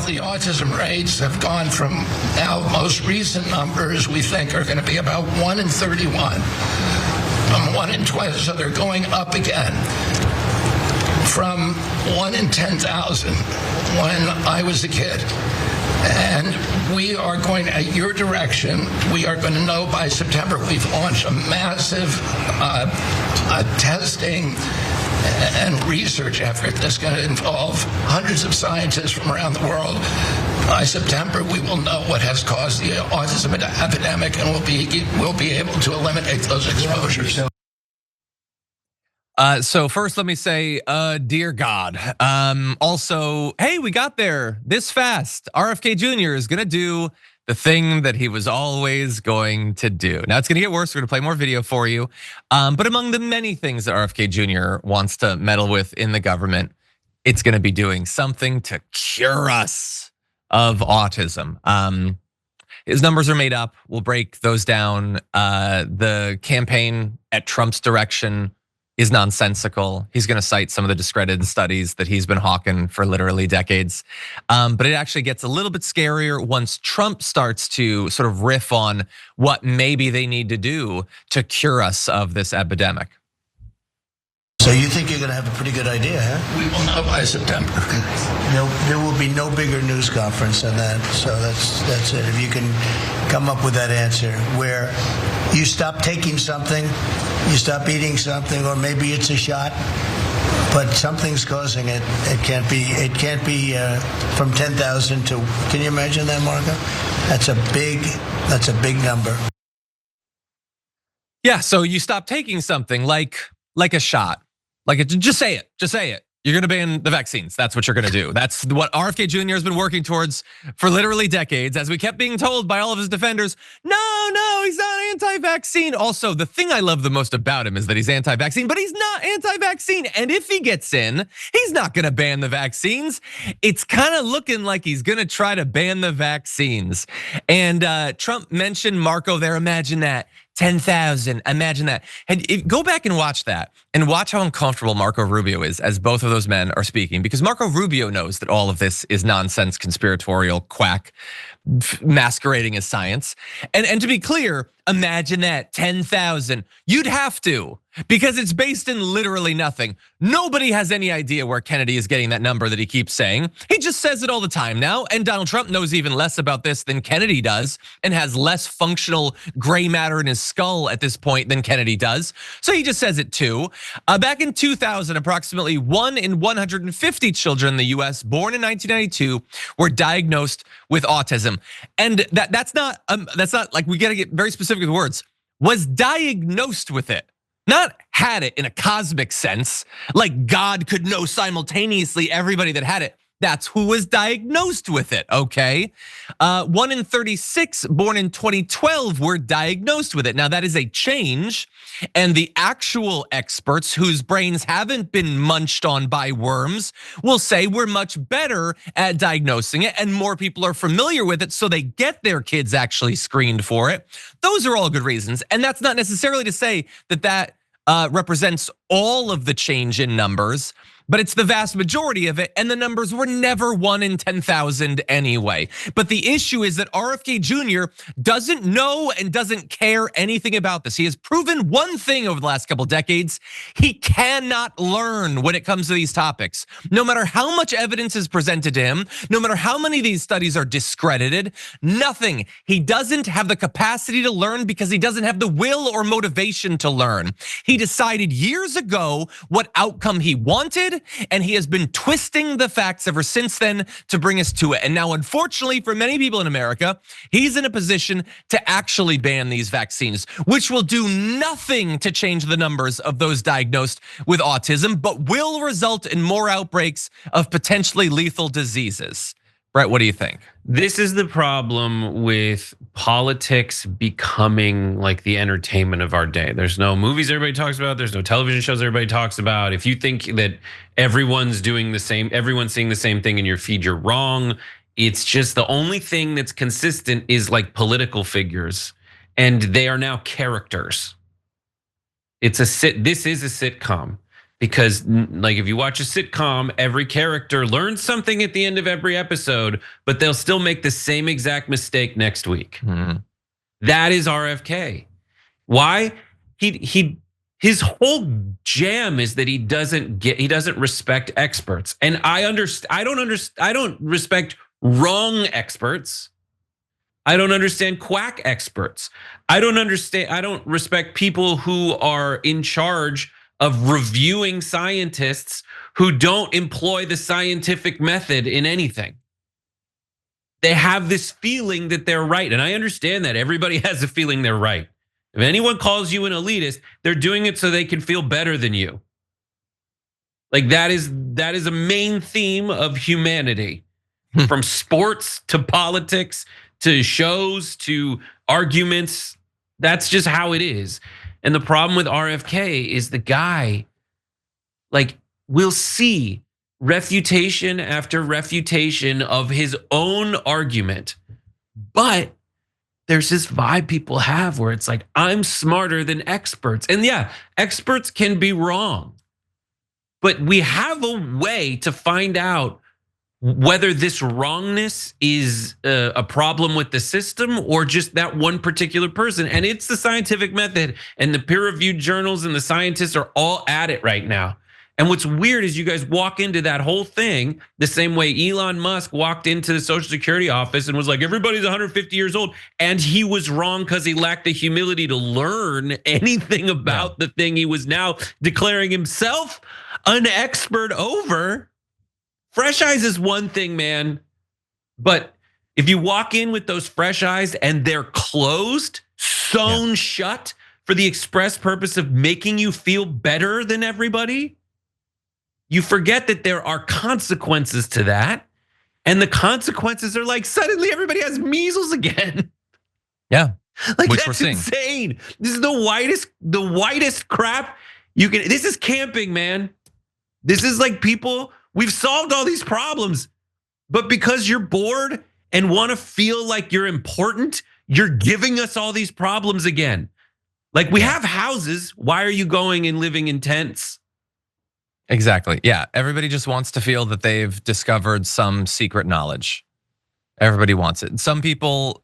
the autism rates have gone from now most recent numbers we think are going to be about 1 in 31, from 1 in 20, so they're going up again. From 1 in 10,000 when I was a kid. And we are going, at your direction, we are going to know by September. We've launched a massive testing and research effort that's going to involve hundreds of scientists from around the world. By September, we will know what has caused the autism epidemic, and we'll be able to eliminate those exposures. So first, let me say, dear God. Also, hey, we got there this fast. RFK Jr. is gonna do the thing that he was always going to do. Now it's gonna get worse. We're gonna play more video for you. But among the many things that RFK Jr. wants to meddle with in the government, it's gonna be doing something to cure us of autism. His numbers are made up. We'll break those down. The campaign at Trump's direction is nonsensical. He's gonna cite some of the discredited studies that he's been hawking for literally decades. But it actually gets a little bit scarier once Trump starts to sort of riff on what maybe they need to do to cure us of this epidemic. So you think you're gonna have a pretty good idea, huh? We will know by September. There will be no bigger news conference than that. So that's it. If you can come up with that answer where you stop taking something, you stop eating something, or maybe it's a shot, but something's causing it. It can't be from 10,000 to. Can you imagine that, Marco? That's a big number. Yeah. So you stop taking something like a shot. Just say it. You're gonna ban the vaccines. That's what you're gonna do. That's what RFK Jr. has been working towards for literally decades, as we kept being told by all of his defenders. No, he's not anti-vaccine. Also, the thing I love the most about him is that he's anti-vaccine, but he's not anti-vaccine. And if he gets in, he's not gonna ban the vaccines. It's kind of looking like he's gonna try to ban the vaccines. And Trump mentioned Marco there. Imagine that. 10,000, imagine that. And go back and watch that and watch how uncomfortable Marco Rubio is as both of those men are speaking, because Marco Rubio knows that all of this is nonsense, conspiratorial quack masquerading as science. And to be clear, imagine that, 10,000. You'd have to, because it's based in literally nothing. Nobody has any idea where Kennedy is getting that number that he keeps saying. He just says it all the time now, and Donald Trump knows even less about this than Kennedy does, and has less functional gray matter in his skull at this point than Kennedy does. So he just says it too. Back in 2000, approximately 1 in 150 children in the US born in 1992 were diagnosed with autism. And that's not like, we gotta get very specific with words, was diagnosed with it. Not had it in a cosmic sense, like God could know simultaneously everybody that had it. That's who was diagnosed with it, okay? 1 in 36 born in 2012 were diagnosed with it. Now that is a change, and the actual experts whose brains haven't been munched on by worms will say we're much better at diagnosing it, and more people are familiar with it, so they get their kids actually screened for it. Those are all good reasons, and that's not necessarily to say that represents all of the change in numbers, but it's the vast majority of it, and the numbers were never 1 in 10,000 anyway. But the issue is that RFK Jr. doesn't know and doesn't care anything about this. He has proven one thing over the last couple decades: he cannot learn when it comes to these topics. No matter how much evidence is presented to him, no matter how many of these studies are discredited, nothing. He doesn't have the capacity to learn because he doesn't have the will or motivation to learn. He decided years ago what outcome he wanted, and he has been twisting the facts ever since then to bring us to it. And now, unfortunately, for many people in America, he's in a position to actually ban these vaccines, which will do nothing to change the numbers of those diagnosed with autism, but will result in more outbreaks of potentially lethal diseases. Brett, what do you think? This is the problem with politics becoming like the entertainment of our day. There's no movies everybody talks about. There's no television shows everybody talks about. If you think that everyone's doing the same, everyone's seeing the same thing in your feed, you're wrong. It's just the only thing that's consistent is like political figures, and they are now characters. This is a sitcom. Because like if you watch a sitcom, every character learns something at the end of every episode, but they'll still make the same exact mistake next week. That is RFK. Why? His whole jam is that he doesn't respect experts. And I don't respect wrong experts. I don't understand quack experts. I don't respect people who are in charge of reviewing scientists who don't employ the scientific method in anything. They have this feeling that they're right. And I understand that everybody has a feeling they're right. If anyone calls you an elitist, they're doing it so they can feel better than you. Like that is a main theme of humanity. From sports to politics to shows to arguments, that's just how it is. And the problem with RFK is the guy, like, we'll see refutation after refutation of his own argument. But there's this vibe people have where it's like, I'm smarter than experts. And yeah, experts can be wrong. But we have a way to find out whether this wrongness is a problem with the system or just that one particular person. And it's the scientific method, and the peer-reviewed journals and the scientists are all at it right now. And what's weird is you guys walk into that whole thing the same way Elon Musk walked into the Social Security office and was like, everybody's 150 years old. And he was wrong because he lacked the humility to learn anything about the thing he was now declaring himself an expert over. Fresh eyes is one thing, man. But if you walk in with those fresh eyes and they're closed, sewn shut for the express purpose of making you feel better than everybody, you forget that there are consequences to that. And the consequences are like suddenly everybody has measles again. Yeah. Like Which that's we're seeing. insane. This is the whitest crap you can. This is camping, man. This is like people, we've solved all these problems, but because you're bored and want to feel like you're important, you're giving us all these problems again. Like we have houses. Why are you going and living in tents? Exactly. Yeah. Everybody just wants to feel that they've discovered some secret knowledge. Everybody wants it. And some people,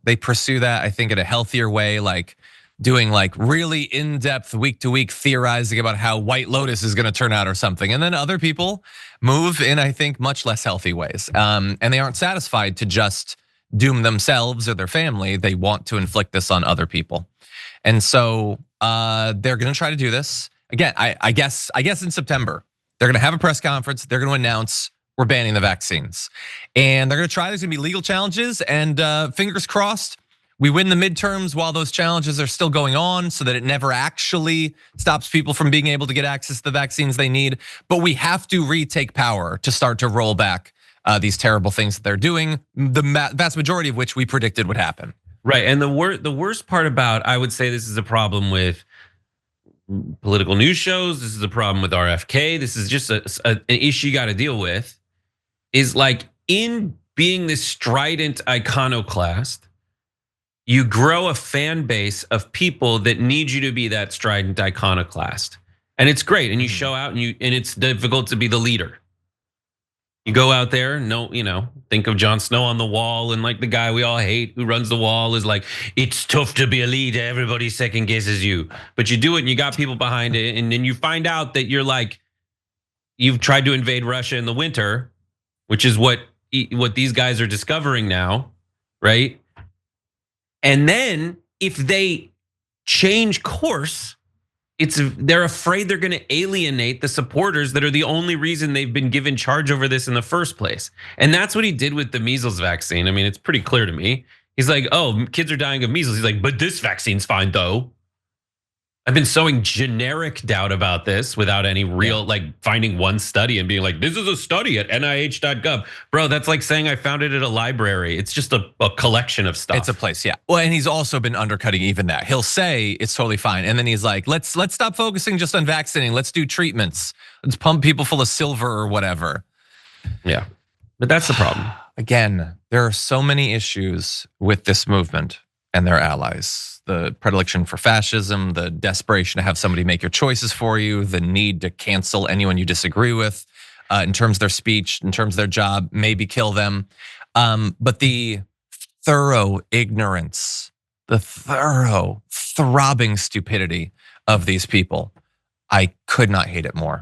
they pursue that, I think, in a healthier way, like doing like really in-depth week-to-week theorizing about how White Lotus is going to turn out or something. And then other people move in, I think, much less healthy ways. And they aren't satisfied to just doom themselves or their family. They want to inflict this on other people. And so they're going to try to do this. Again, I guess in September, they're gonna have a press conference. They're gonna announce we're banning the vaccines. And they're gonna try, there's gonna be legal challenges, and fingers crossed, we win the midterms while those challenges are still going on so that it never actually stops people from being able to get access to the vaccines they need. But we have to retake power to start to roll back these terrible things that they're doing, the vast majority of which we predicted would happen. Right, and the worst part about, I would say this is a problem with political news shows, this is a problem with RFK, this is just an issue you got to deal with, is like in being this strident iconoclast, you grow a fan base of people that need you to be that strident iconoclast. And it's great, and you show out, and it's difficult to be the leader. You go out there, think of Jon Snow on the wall, and like the guy we all hate who runs the wall is like, it's tough to be a leader, everybody second guesses you. But you do it and you got people behind it, and then you find out that you're like, you've tried to invade Russia in the winter, which is what these guys are discovering now, right? And then if they change course, they're afraid they're gonna alienate the supporters that are the only reason they've been given charge over this in the first place. And that's what he did with the measles vaccine. I mean, it's pretty clear to me. He's like, oh, kids are dying of measles. He's like, but this vaccine's fine though. I've been sowing generic doubt about this without any real, like finding one study and being like, this is a study at nih.gov. Bro, that's like saying I found it at a library. It's just a collection of stuff. It's a place, yeah. Well, and he's also been undercutting even that. He'll say it's totally fine. And then he's like, let's stop focusing just on vaccinating. Let's do treatments. Let's pump people full of silver or whatever. Yeah, but that's the problem. Again, there are so many issues with this movement. and their allies. The predilection for fascism, the desperation to have somebody make your choices for you, the need to cancel anyone you disagree with in terms of their speech, in terms of their job, maybe kill them. But the thorough ignorance, the thorough throbbing stupidity of these people, I could not hate it more.